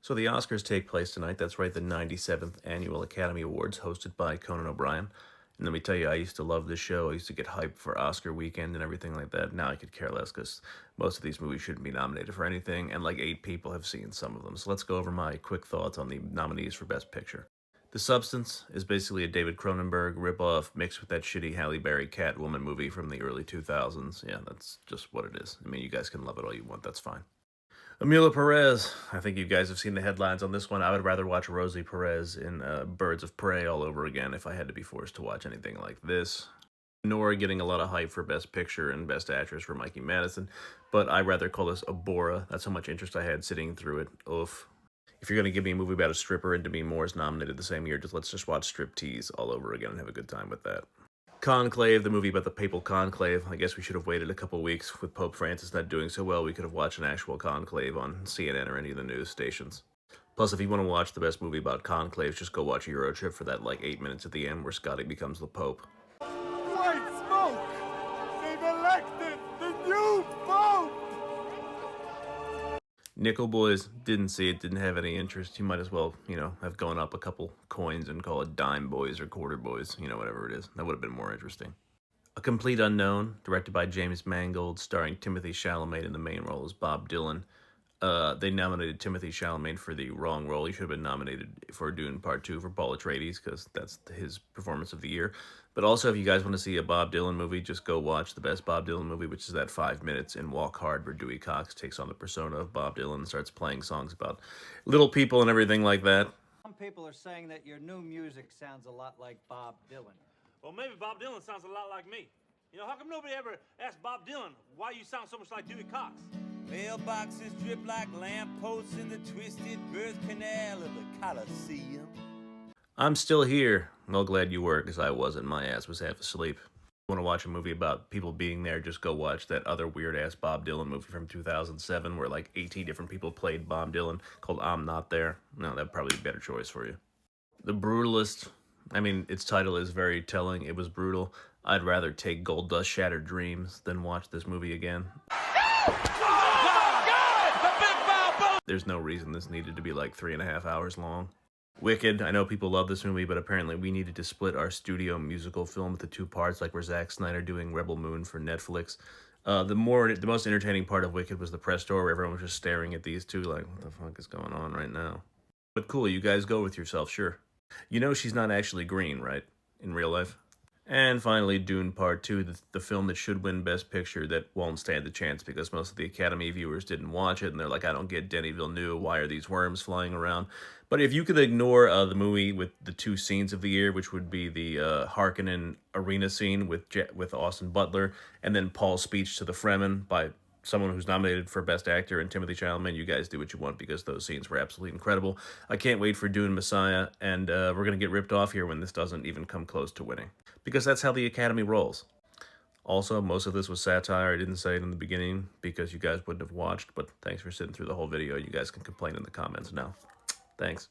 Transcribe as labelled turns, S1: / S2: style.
S1: So the Oscars take place tonight. That's right, the 97th Annual Academy Awards, hosted by Conan O'Brien. And let me tell you, I used to love this show. I used to get hyped for Oscar weekend and everything like that. Now I could care less because most of these movies shouldn't be nominated for anything, and like 8 people have seen some of them. So let's go over my quick thoughts on the nominees for Best Picture. The Substance is basically a David Cronenberg ripoff mixed with that shitty Halle Berry Catwoman movie from the early 2000s. Yeah, that's just what it is. I mean, you guys can love it all you want. That's fine. Amelia Perez. I think you guys have seen the headlines on this one. I would rather watch Rosie Perez in Birds of Prey all over again if I had to be forced to watch anything like this. Nora getting a lot of hype for Best Picture and Best Actress for Mikey Madison, but I'd rather call this a Bora. That's how much interest I had sitting through it. Oof. If you're going to give me a movie about a stripper and Demi Moore is nominated the same year, let's just watch Striptease all over again and have a good time with that. Conclave, the movie about the papal conclave. I guess we should have waited a couple weeks. With Pope Francis not doing so well, we could have watched an actual conclave on CNN or any of the news stations. Plus, if you want to watch the best movie about conclaves, just go watch Eurotrip for that like 8 minutes at the end where Scotty becomes the Pope.
S2: White smoke! They've elected the new Pope!
S1: Nickel Boys, didn't see it, didn't have any interest. You might as well, have gone up a couple coins and call it Dime Boys or Quarter Boys, whatever it is. That would have been more interesting. A Complete Unknown, directed by James Mangold, starring Timothy Chalamet in the main role as Bob Dylan. They nominated Timothy Chalamet for the wrong role. He should have been nominated for Dune Part 2 for Paul Atreides, because that's his performance of the year. But also, if you guys want to see a Bob Dylan movie, just go watch the best Bob Dylan movie, which is that 5 minutes in Walk Hard, where Dewey Cox takes on the persona of Bob Dylan and starts playing songs about little people and everything like that.
S3: Some people are saying that your new music sounds a lot like Bob Dylan.
S4: Well, maybe Bob Dylan sounds a lot like me. How come nobody ever asked Bob Dylan why you sound so much like Dewey Cox?
S5: Mailboxes drip like lampposts in the twisted birth canal of the Coliseum.
S1: I'm still here. Well, glad you were, because I wasn't. My ass was half asleep. If you want to watch a movie about people being there, just go watch that other weird-ass Bob Dylan movie from 2007 where like 18 different people played Bob Dylan called I'm Not There. No, that'd probably be a better choice for you. The Brutalist. I mean, its title is very telling. It was brutal. I'd rather take Gold Dust Shattered Dreams than watch this movie again. There's no reason this needed to be like 3.5 hours long. Wicked. I know people love this movie, but apparently we needed to split our studio musical film into 2 parts, like we're Zack Snyder doing Rebel Moon for Netflix. The most entertaining part of Wicked was the press tour, where everyone was just staring at these two like, what the fuck is going on right now? But cool, you guys go with yourself, sure. You know she's not actually green, right? In real life? And finally, Dune Part 2, the film that should win Best Picture that won't stand a chance because most of the Academy viewers didn't watch it, and they're like, I don't get Denis Villeneuve, why are these worms flying around? But if you could ignore the movie with the 2 scenes of the year, which would be the Harkonnen arena scene with Austin Butler, and then Paul's speech to the Fremen by someone who's nominated for Best Actor, and Timothy Chalamet, you guys do what you want because those scenes were absolutely incredible. I can't wait for Dune Messiah, and we're going to get ripped off here when this doesn't even come close to winning. Because that's how the Academy rolls. Also, most of this was satire. I didn't say it in the beginning because you guys wouldn't have watched, but thanks for sitting through the whole video. You guys can complain in the comments now. Thanks.